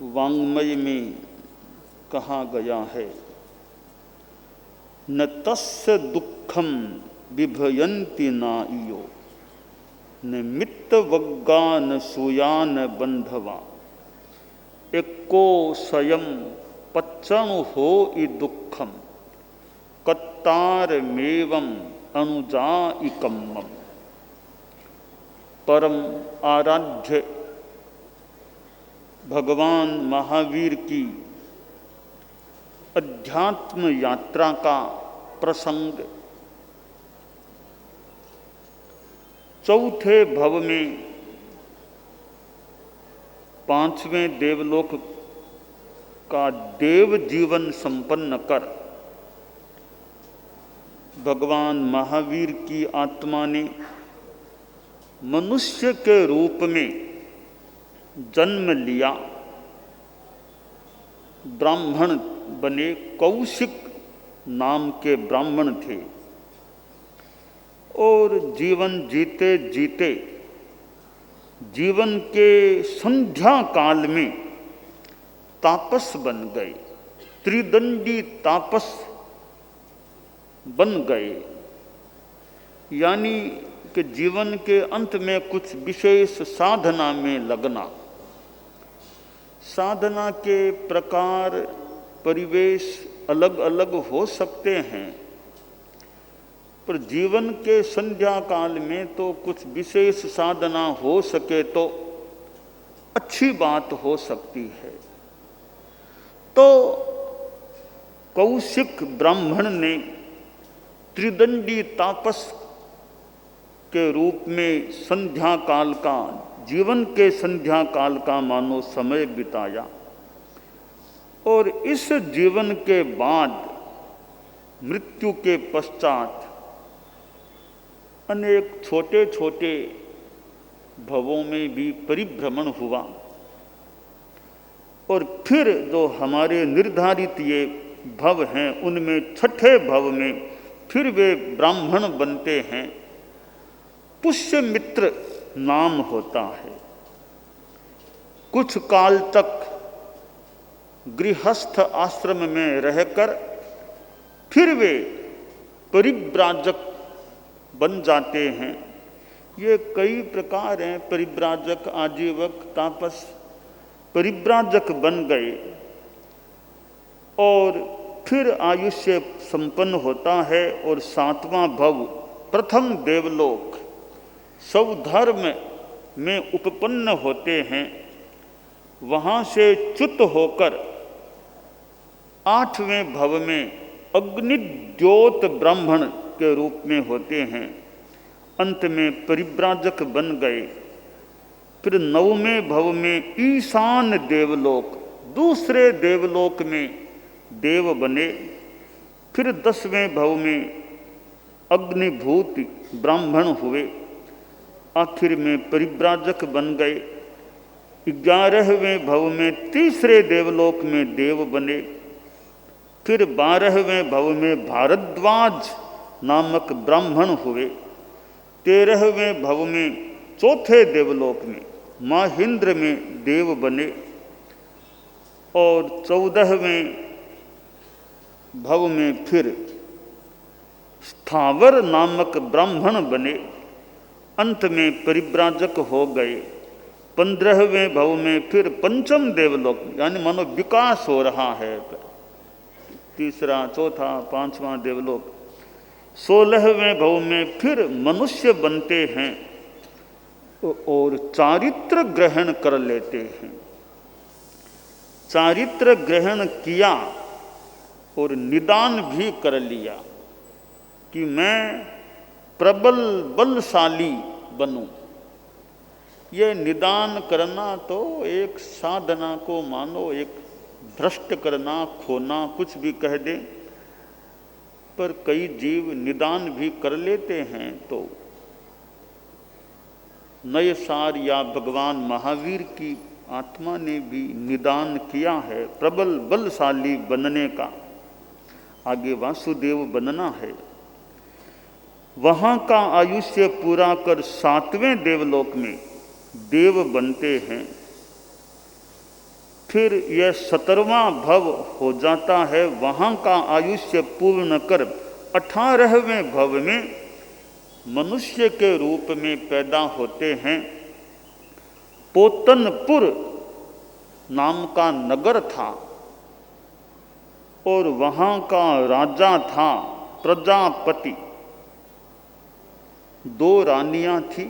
वाङ्मय में कहा गया है, न तस्य दुःखम बिभयन्ति नाइयो, न मित्तवग्गा न सूया न बंधवा, एको स्वयं पच्चण हो इ दुःखम कत्तारमेवं अनुजाइकम्मम। परम आराध्य भगवान महावीर की अध्यात्म यात्रा का प्रसंग चौथे भव में पांचवें देवलोक का देव जीवन संपन्न कर भगवान महावीर की आत्मा ने मनुष्य के रूप में जन्म लिया, ब्राह्मण बने। कौशिक नाम के ब्राह्मण थे और जीवन जीते जीते जीवन के संध्या काल में तापस बन गए, त्रिदंडी तापस बन गए। यानी कि जीवन के अंत में कुछ विशेष साधना में लगना। साधना के प्रकार परिवेश अलग अलग हो सकते हैं, पर जीवन के संध्या काल में तो कुछ विशेष साधना हो सके तो अच्छी बात हो सकती है। तो कौशिक ब्राह्मण ने त्रिदंडी तापस के रूप में संध्या काल का, जीवन के संध्या काल का मानो समय बिताया, और इस जीवन के बाद मृत्यु के पश्चात अनेक छोटे छोटे भवों में भी परिभ्रमण हुआ, और फिर जो हमारे निर्धारित ये भव हैं उनमें छठे भव में फिर वे ब्राह्मण बनते हैं। पुष्यमित्र नाम होता है। कुछ काल तक गृहस्थ आश्रम में रहकर फिर वे परिव्राजक बन जाते हैं। ये कई प्रकार हैं, परिव्राजक, आजीवक, तापस। परिव्राजक बन गए और फिर आयुष्य संपन्न होता है, और सातवां भव प्रथम देवलोक स्वधर्म में उपपन्न होते हैं। वहाँ से च्युत होकर आठवें भव में अग्निद्योत ब्राह्मण के रूप में होते हैं। अंत में परिव्राजक बन गए। फिर नवमें भव में ईशान देवलोक, दूसरे देवलोक में देव बने। फिर 10वें भव में अग्निभूत ब्राह्मण हुए। आखिर में परिव्राजक बन गए। 11वें भव में तीसरे देवलोक में देव बने। फिर 12वें भव में भारद्वाज नामक ब्राह्मण हुए। 13वें भव में चौथे देवलोक में महेंद्र में देव बने, और 14वें भव में फिर स्थावर नामक ब्राह्मण बने। अंत में परिव्राजक हो गए। 15वें भव में फिर पंचम देवलोक, यानी मानो विकास हो रहा है, तीसरा, चौथा, पांचवा देवलोक। 16वें भव में फिर मनुष्य बनते हैं और चारित्र ग्रहण कर लेते हैं। चारित्र ग्रहण किया और निदान भी कर लिया कि मैं प्रबल बलशाली बनूं। ये निदान करना तो एक साधना को मानो एक भ्रष्ट करना, खोना, कुछ भी कह दें। पर कई जीव निदान भी कर लेते हैं। तो नए सार या भगवान महावीर की आत्मा ने भी निदान किया है प्रबल बलशाली बनने का। आगे वासुदेव बनना है। वहाँ का आयुष्य पूरा कर 7वें देवलोक में देव बनते हैं। फिर यह 17वां भव हो जाता है, वहाँ का आयुष्य पूर्ण कर 18वें भव में मनुष्य के रूप में पैदा होते हैं। पोतनपुर नाम का नगर था और वहाँ का राजा था प्रजापति। 2 रानियां थी।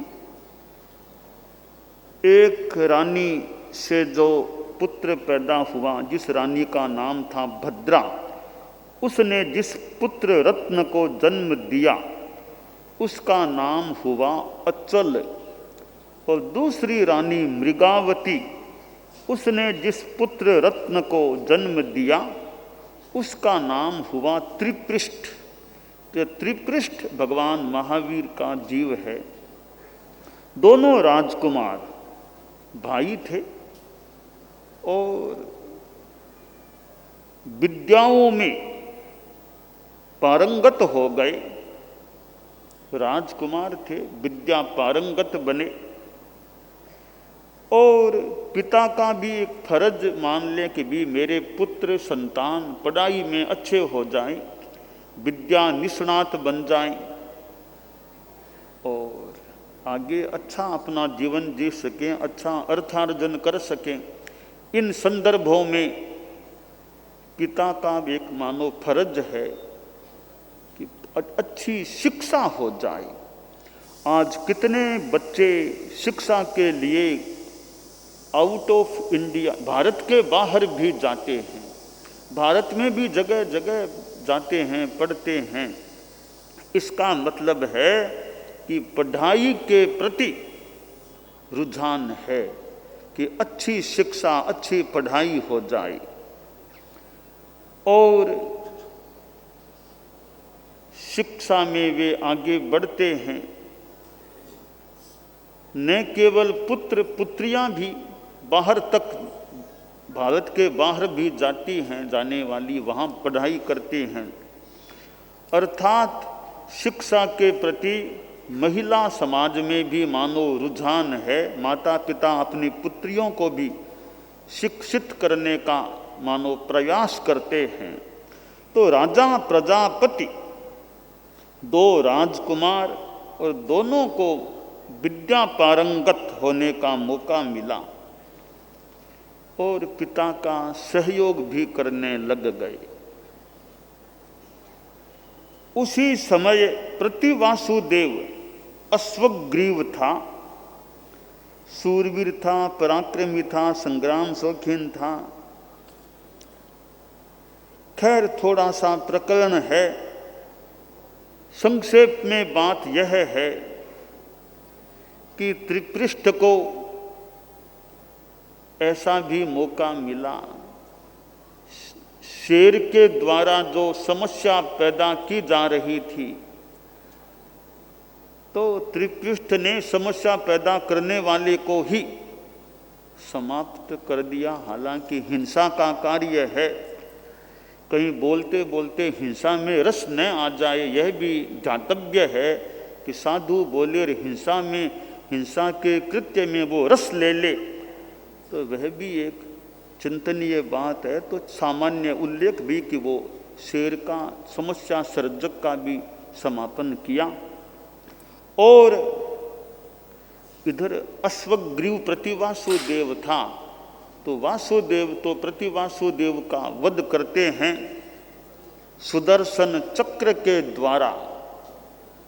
एक रानी से जो पुत्र पैदा हुआ, जिस रानी का नाम था भद्रा, उसने जिस पुत्र रत्न को जन्म दिया उसका नाम हुआ अचल। और दूसरी रानी मृगावती, उसने जिस पुत्र रत्न को जन्म दिया उसका नाम हुआ त्रिपृष्ठ। तो त्रिपृष्ठ भगवान महावीर का जीव है। दोनों राजकुमार भाई थे और विद्याओं में पारंगत हो गए। राजकुमार थे, विद्या पारंगत बने। और पिता का भी एक फर्ज मान लें कि भी मेरे पुत्र संतान पढ़ाई में अच्छे हो जाएं, विद्या निष्णात बन जाएं और आगे अच्छा अपना जीवन जी सकें, अच्छा अर्थार्जन कर सकें। इन संदर्भों में पिता का एक मानो फर्ज है कि अच्छी शिक्षा हो जाए। आज कितने बच्चे शिक्षा के लिए आउट ऑफ इंडिया, भारत के बाहर भी जाते हैं, भारत में भी जगह जगह जाते हैं, पढ़ते हैं। इसका मतलब है कि पढ़ाई के प्रति रुझान है कि अच्छी शिक्षा, अच्छी पढ़ाई हो जाए। और शिक्षा में वे आगे बढ़ते हैं। न केवल पुत्र पुत्रियां भी बाहर तक, भारत के बाहर भी जाती हैं, जाने वाली वहाँ पढ़ाई करते हैं। अर्थात शिक्षा के प्रति महिला समाज में भी मानो रुझान है। माता पिता अपनी पुत्रियों को भी शिक्षित करने का मानो प्रयास करते हैं। तो राजा प्रजापति, 2 राजकुमार और दोनों को विद्या पारंगत होने का मौका मिला और पिता का सहयोग भी करने लग गए। उसी समय प्रतिवासुदेव अश्वग्रीव था, सूरवीर था, पराक्रमी था, संग्राम शौकीन था। खैर थोड़ा सा प्रकरण है, संक्षेप में बात यह है कि त्रिपृष्ठ को ऐसा भी मौका मिला, शेर के द्वारा जो समस्या पैदा की जा रही थी, तो त्रिपृष्ठ ने समस्या पैदा करने वाले को ही समाप्त कर दिया। हालांकि हिंसा का कार्य है, कहीं बोलते बोलते हिंसा में रस न आ जाए, यह भी ध्यातव्य है कि साधु बोले और हिंसा में, हिंसा के कृत्य में वो रस ले ले, तो वह भी एक चिंतनीय बात है। तो सामान्य उल्लेख भी कि वो शेर का, समस्या सर्जक का भी समापन किया। और इधर अश्वग्रीव प्रतिवासुदेव था, तो वासुदेव तो प्रतिवासुदेव का वध करते हैं सुदर्शन चक्र के द्वारा।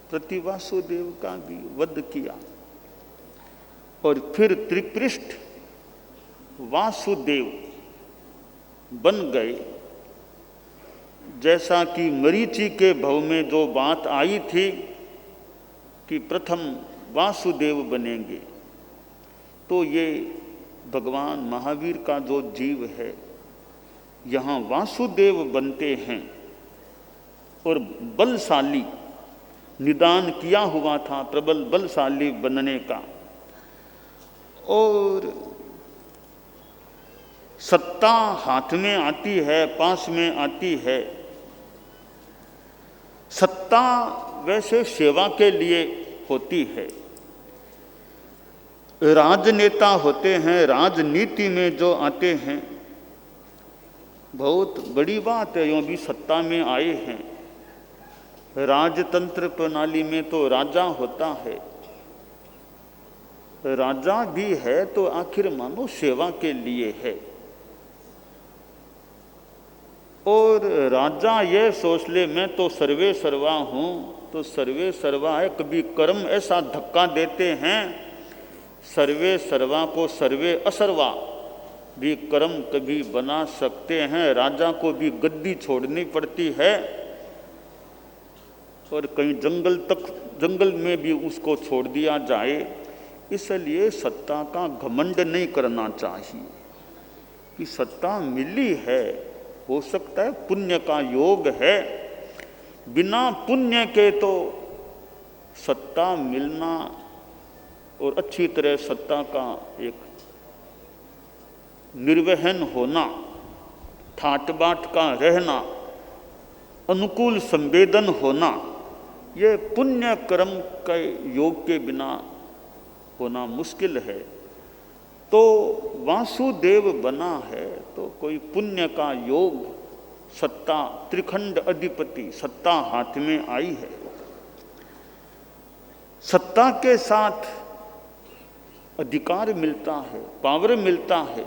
प्रतिवासुदेव का भी वध किया और फिर त्रिपृष्ठ वासुदेव बन गए। जैसा कि मरीचि के भव में जो बात आई थी कि प्रथम वासुदेव बनेंगे, तो ये भगवान महावीर का जो जीव है, यहाँ वासुदेव बनते हैं और बलशाली, निदान किया हुआ था प्रबल बलशाली बनने का। और सत्ता हाथ में आती है, पास में आती है। सत्ता वैसे सेवा के लिए होती है। राजनेता होते हैं, राजनीति में जो आते हैं बहुत बड़ी बात है, यूँ भी सत्ता में आए हैं। राजतंत्र प्रणाली में तो राजा होता है, राजा भी है तो आखिर मानो सेवा के लिए है। और राजा ये सोच ले मैं तो सर्वे सर्वा हूँ, तो सर्वे सर्वा है। कभी कर्म ऐसा धक्का देते हैं, सर्वे सर्वा को सर्वे असर्वा भी कर्म कभी बना सकते हैं। राजा को भी गद्दी छोड़नी पड़ती है और कहीं जंगल में भी उसको छोड़ दिया जाए। इसलिए सत्ता का घमंड नहीं करना चाहिए कि सत्ता मिली है, हो सकता है पुण्य का योग है। बिना पुण्य के तो सत्ता मिलना और अच्छी तरह सत्ता का एक निर्वहन होना, ठाट बाट का रहना, अनुकूल संवेदन होना, ये पुण्य कर्म के योग के बिना होना मुश्किल है। तो वासुदेव बना है तो कोई पुण्य का योग, सत्ता त्रिखंड अधिपति, सत्ता हाथ में आई है। सत्ता के साथ अधिकार मिलता है, पावर मिलता है।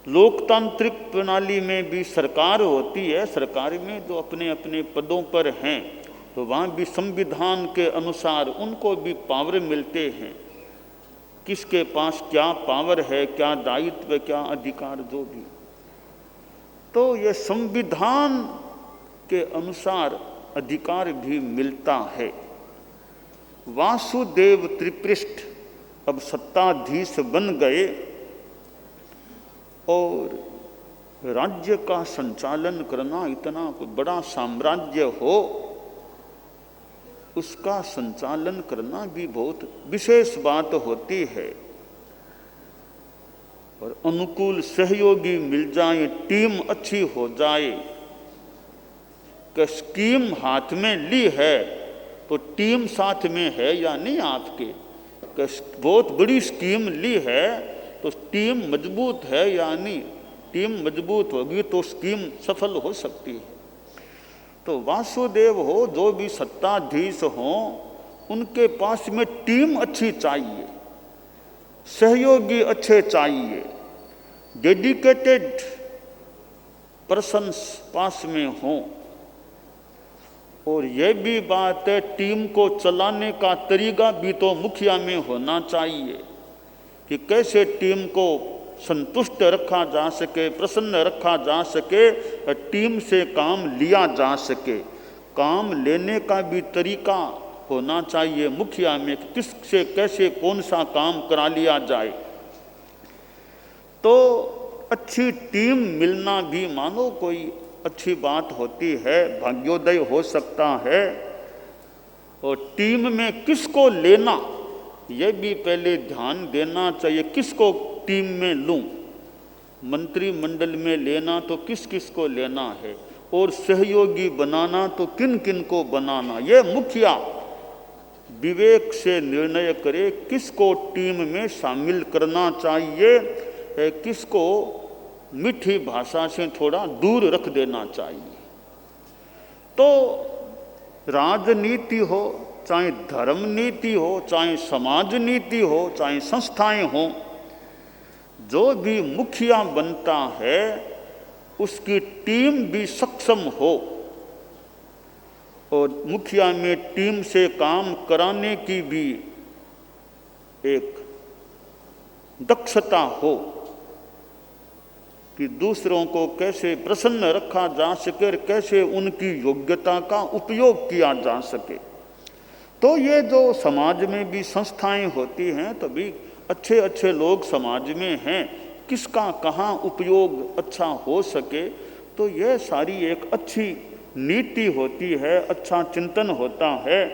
लोकतांत्रिक प्रणाली में भी सरकार होती है, सरकार में जो अपने अपने पदों पर हैं तो वहाँ भी संविधान के अनुसार उनको भी पावर मिलते हैं। किसके पास क्या पावर है, क्या दायित्व, क्या अधिकार, जो भी। तो ये संविधान के अनुसार अधिकार भी मिलता है। वासुदेव त्रिपृष्ठ अब सत्ताधीश बन गए और राज्य का संचालन करना, इतना बड़ा साम्राज्य हो उसका संचालन करना भी बहुत विशेष बात होती है। और अनुकूल सहयोगी मिल जाए, टीम अच्छी हो जाए। कि स्कीम हाथ में ली है तो टीम साथ में है या नहीं आपके। कि बहुत बड़ी स्कीम ली है तो टीम मजबूत है या नहीं। टीम मजबूत होगी तो स्कीम सफल हो सकती है। तो वासुदेव हो, जो भी सत्ताधीश हो, उनके पास में टीम अच्छी चाहिए, सहयोगी अच्छे चाहिए, डेडिकेटेड पर्सन्स पास में हों। और यह भी बात है, टीम को चलाने का तरीका भी तो मुखिया में होना चाहिए कि कैसे टीम को संतुष्ट रखा जा सके, प्रसन्न रखा जा सके, टीम से काम लिया जा सके। काम लेने का भी तरीका होना चाहिए मुखिया में, किससे कैसे कौन सा काम करा लिया जाए। तो अच्छी टीम मिलना भी मानो कोई अच्छी बात होती है, भाग्योदय हो सकता है। और टीम में किसको लेना यह भी पहले ध्यान देना चाहिए। किसको टीम में लूं, मंत्रिमंडल में लेना तो किस किस को लेना है, और सहयोगी बनाना तो किन किन को बनाना। यह मुखिया विवेक से निर्णय करे किसको टीम में शामिल करना चाहिए, किसको मीठी भाषा से थोड़ा दूर रख देना चाहिए। तो राजनीति हो, चाहे धर्म नीति हो, चाहे समाज नीति हो, चाहे संस्थाएं हों, जो भी मुखिया बनता है उसकी टीम भी सक्षम हो और मुखिया में टीम से काम कराने की भी एक दक्षता हो कि दूसरों को कैसे प्रसन्न रखा जा सके और कैसे उनकी योग्यता का उपयोग किया जा सके। तो ये जो समाज में भी संस्थाएं होती हैं, तभी अच्छे अच्छे लोग समाज में हैं, किसका कहाँ उपयोग अच्छा हो सके, तो यह सारी एक अच्छी नीति होती है, अच्छा चिंतन होता है,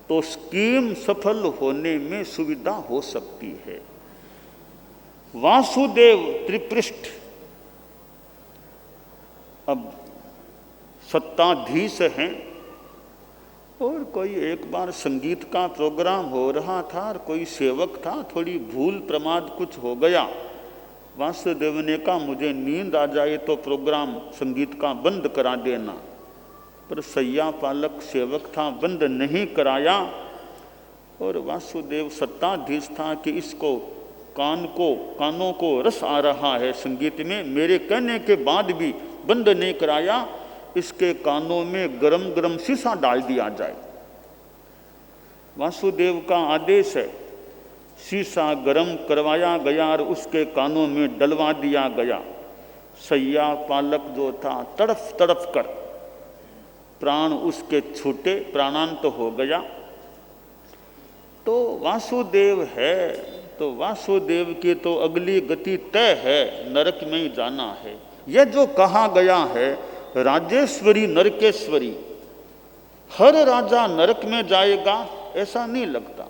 तो स्कीम सफल होने में सुविधा हो सकती है। वासुदेव त्रिपृष्ठ अब सत्ताधीश हैं। और कोई एक बार संगीत का प्रोग्राम हो रहा था और कोई सेवक था, थोड़ी भूल प्रमाद कुछ हो गया वासुदेव ने कहा मुझे नींद आ जाए तो प्रोग्राम संगीत का बंद करा देना, पर सैया पालक सेवक था, बंद नहीं कराया। और वासुदेव सत्ताधीश था कि इसको कानों को रस आ रहा है संगीत में, मेरे कहने के बाद भी बंद नहीं कराया, इसके कानों में गरम गरम शीशा डाल दिया जाए। वासुदेव का आदेश है, शीशा गरम करवाया गया और उसके कानों में डलवा दिया गया। सैया पालक जो था तड़फ तड़फ कर प्राण उसके छूटे, प्राणांत हो गया। तो वासुदेव है, तो वासुदेव की तो अगली गति तय है, नरक में ही जाना है। यह जो कहा गया है राजेश्वरी नरकेश्वरी, हर राजा नरक में जाएगा ऐसा नहीं लगता,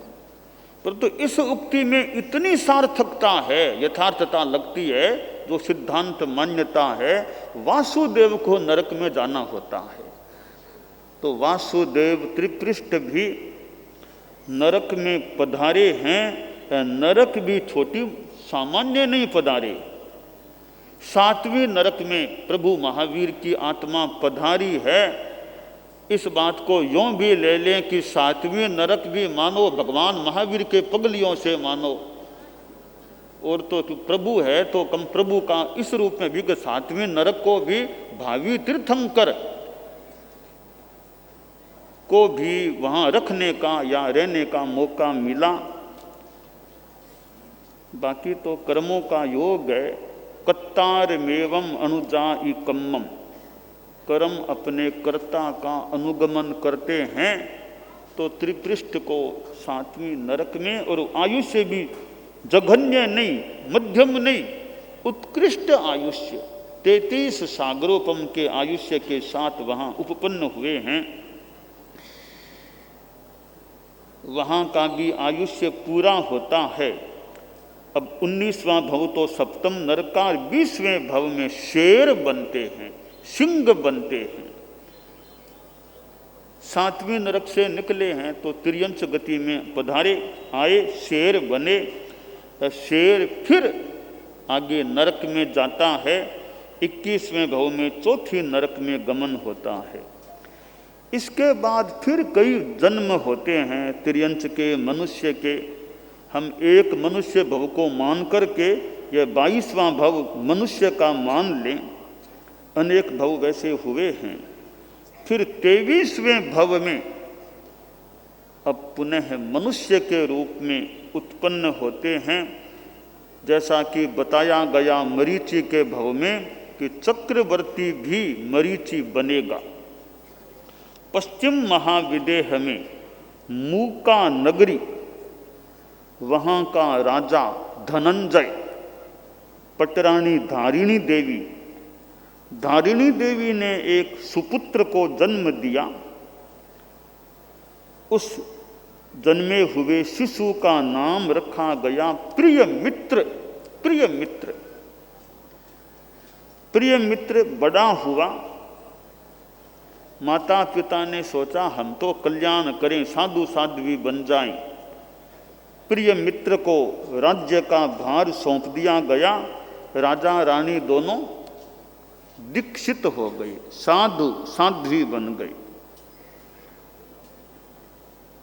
परंतु इस उक्ति में इतनी सार्थकता है, यथार्थता लगती है, जो सिद्धांत मान्यता है, वासुदेव को नरक में जाना होता है। तो वासुदेव त्रिपृष्ठ भी नरक में पधारे हैं, नरक भी छोटी सामान्य नहीं पधारे। 7वीं नरक में प्रभु महावीर की आत्मा पधारी है। इस बात को यों भी ले लें कि 7वीं नरक भी मानो भगवान महावीर के पगलियों से मानो, और तो प्रभु है तो कम प्रभु का इस रूप में भी 7वीं नरक को भी भावी तीर्थंकर को भी वहाँ रखने का या रहने का मौका मिला। बाकी तो कर्मों का योग है। कत्तार मेवम अनुजाई कम्मम, कर्म अपने कर्ता का अनुगमन करते हैं तो त्रिपृष्ठ को 7वीं नरक में, और आयुष्य भी जघन्य नहीं, मध्यम नहीं, उत्कृष्ट आयुष्य 33 सागरोपम के आयुष्य के साथ वहाँ उपपन्न हुए हैं। वहाँ का भी आयुष्य पूरा होता है। अब 19वां भव तो सप्तम नरक का, 20वें भव में शेर बनते हैं, सिंह बनते हैं। 7वीं नरक से निकले हैं तो तिर्यंच गति में पधारे, आए, शेर बने। शेर फिर आगे नरक में जाता है। 21वें भव में चौथी नरक में गमन होता है। इसके बाद फिर कई जन्म होते हैं तिर्यंच के, मनुष्य के। हम एक मनुष्य भव को मान करके यह 22वां भव मनुष्य का मान लें, अनेक भव वैसे हुए हैं। फिर 23वें भव में अब पुनः मनुष्य के रूप में उत्पन्न होते हैं। जैसा कि बताया गया मरीचि के भव में कि चक्रवर्ती भी मरीचि बनेगा। पश्चिम महाविदेह में मूका नगरी, वहाँ का राजा धनंजय, पटरानी धारिणी देवी, धारिणी देवी ने एक सुपुत्र को जन्म दिया। उस जन्मे हुए शिशु का नाम रखा गया प्रिय मित्र। प्रिय मित्र, प्रिय मित्र बड़ा हुआ। माता पिता ने सोचा हम तो कल्याण करें, साधु साध्वी बन जाएं। प्रिय मित्र को राज्य का भार सौंप दिया गया। राजा रानी दोनों दीक्षित हो गए, साधु साध्वी बन गई।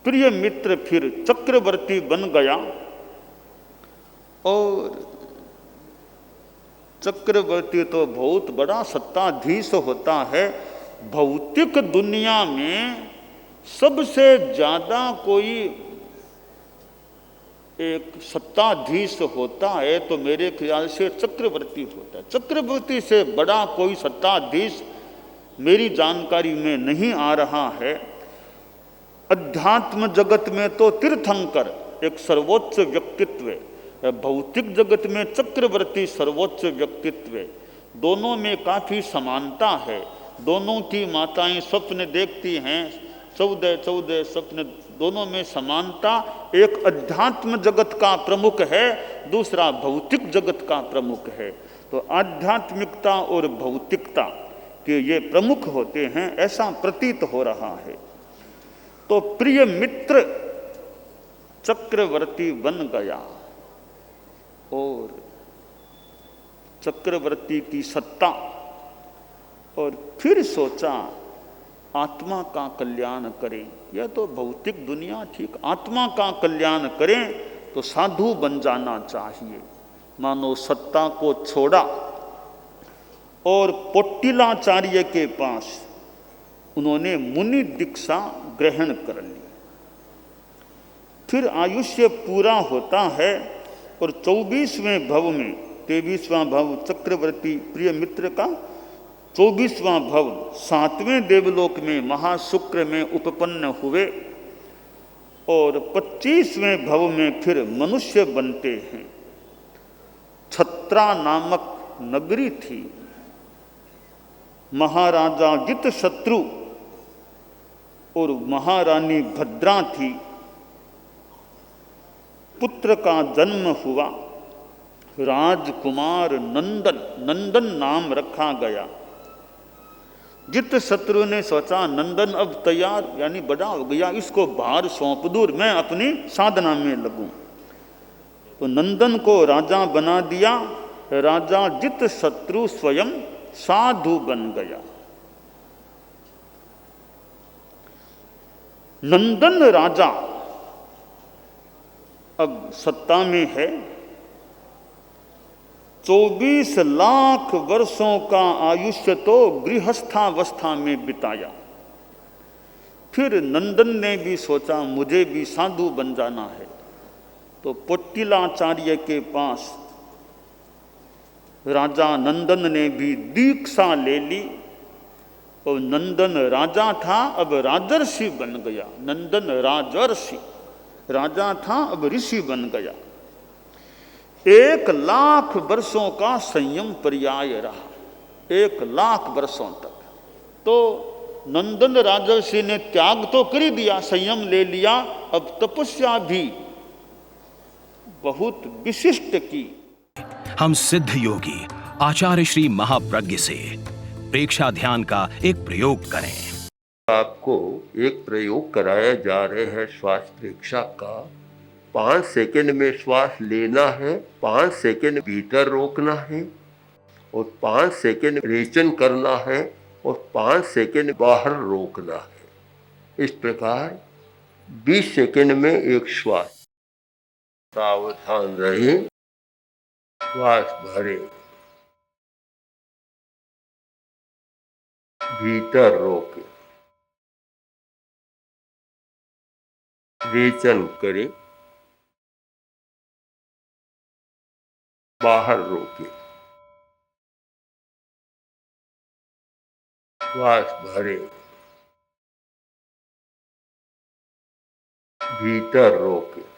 प्रिय मित्र फिर चक्रवर्ती बन गया, और चक्रवर्ती तो बहुत बड़ा सत्ताधीश होता है। भौतिक दुनिया में सबसे ज्यादा कोई एक सत्ताधीश होता है तो मेरे ख्याल से चक्रवर्ती होता है। चक्रवर्ती से बड़ा कोई सत्ताधीश मेरी जानकारी में नहीं आ रहा है। अध्यात्म जगत में तो तीर्थंकर एक सर्वोच्च व्यक्तित्व है, भौतिक जगत में चक्रवर्ती सर्वोच्च व्यक्तित्व है। दोनों में काफी समानता है। दोनों की माताएं स्वप्न देखती हैं, 14 स्वप्न, दोनों में समानता। एक अध्यात्म जगत का प्रमुख है, दूसरा भौतिक जगत का प्रमुख है। तो आध्यात्मिकता और भौतिकता के ये प्रमुख होते हैं, ऐसा प्रतीत हो रहा है। तो प्रिय मित्र चक्रवर्ती बन गया, और चक्रवर्ती की सत्ता, और फिर सोचा आत्मा का कल्याण करें। यह तो भौतिक दुनिया ठीक, आत्मा का कल्याण करें तो साधु बन जाना चाहिए। मानो सत्ता को छोड़ा और पोट्टिलाचार्य के पास उन्होंने मुनि दीक्षा ग्रहण कर ली। फिर आयुष्य पूरा होता है और 24वें भव में, 23वां भव चक्रवर्ती प्रिय मित्र का, 24वां भव 7वें देवलोक में महाशुक्र में उपपन्न हुए और 25वें भव में फिर मनुष्य बनते हैं। छत्रा नामक नगरी थी, महाराजा जितशत्रु और महारानी भद्रा थी। पुत्र का जन्म हुआ, राजकुमार नंदन, नंदन नाम रखा गया। जितशत्रु ने सोचा नंदन अब तैयार यानी बड़ा हो गया, इसको भार सौंप दूं, मैं अपनी साधना में लगूं। तो नंदन को राजा बना दिया। राजा जितशत्रु स्वयं साधु बन गया। नंदन राजा अब सत्ता में है। 24 लाख वर्षों का आयुष्य तो गृहस्थावस्था में बिताया। फिर नंदन ने भी सोचा मुझे भी साधु बन जाना है, तो पोट्टिलाचार्य के पास राजा नंदन ने भी दीक्षा ले ली और नंदन राजा था, अब राजर्षि बन गया। नंदन राजर्षि, राजा था अब ऋषि बन गया। 1 लाख वर्षों का संयम पर्याय रहा, 1 लाख वर्षों तक। तो नंदन राजर्षि ने त्याग तो कर ही दिया, संयम ले लिया, अब तपस्या भी बहुत विशिष्ट की। हम सिद्ध योगी आचार्य श्री महाप्रज्ञ से प्रेक्षा ध्यान का एक प्रयोग करें। आपको एक प्रयोग कराया जा रहे हैं श्वास प्रेक्षा का। 5 सेकंड में श्वास लेना है, 5 सेकंड भीतर रोकना है और 5 सेकंड रेचन करना है और 5 सेकंड बाहर रोकना है। इस प्रकार 20 सेकंड में एक श्वास। सावधान रहे, श्वास भरे, भीतर रोके, रेचन करे, बाहर रोके, श्वास भरे, भीतर रोके,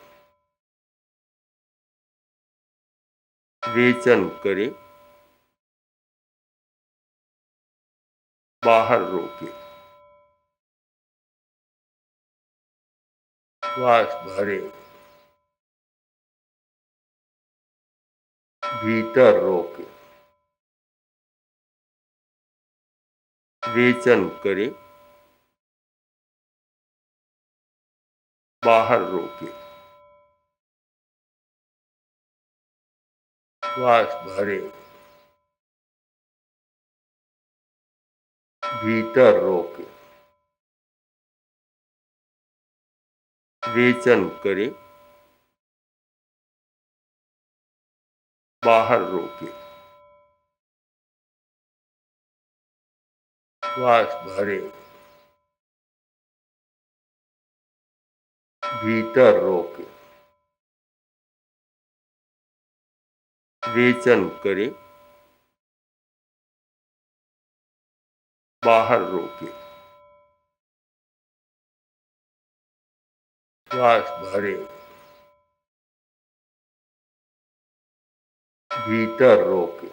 रेचन करे, बाहर रोके, श्वास भरे, भीतर रोके, रेचन करे, बाहर रोके, श्वास भरे, भीतर रोके, रेचन करे, बाहर रोके, श्वास भरे, भीतर रोके, रेचन करे, बाहर रोके, श्वास भरे, भीतर रोके,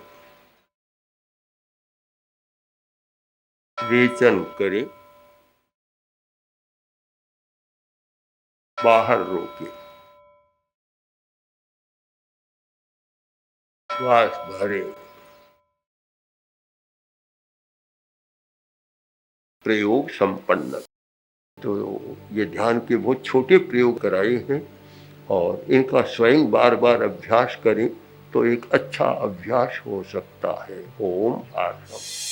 रेचन करे, बाहर रोके, श्वास भरे। प्रयोग संपन्न। तो ये ध्यान के बहुत छोटे प्रयोग कराए हैं और इनका स्वयं बार बार अभ्यास करें तो एक अच्छा अभ्यास हो सकता है। ओम आसम।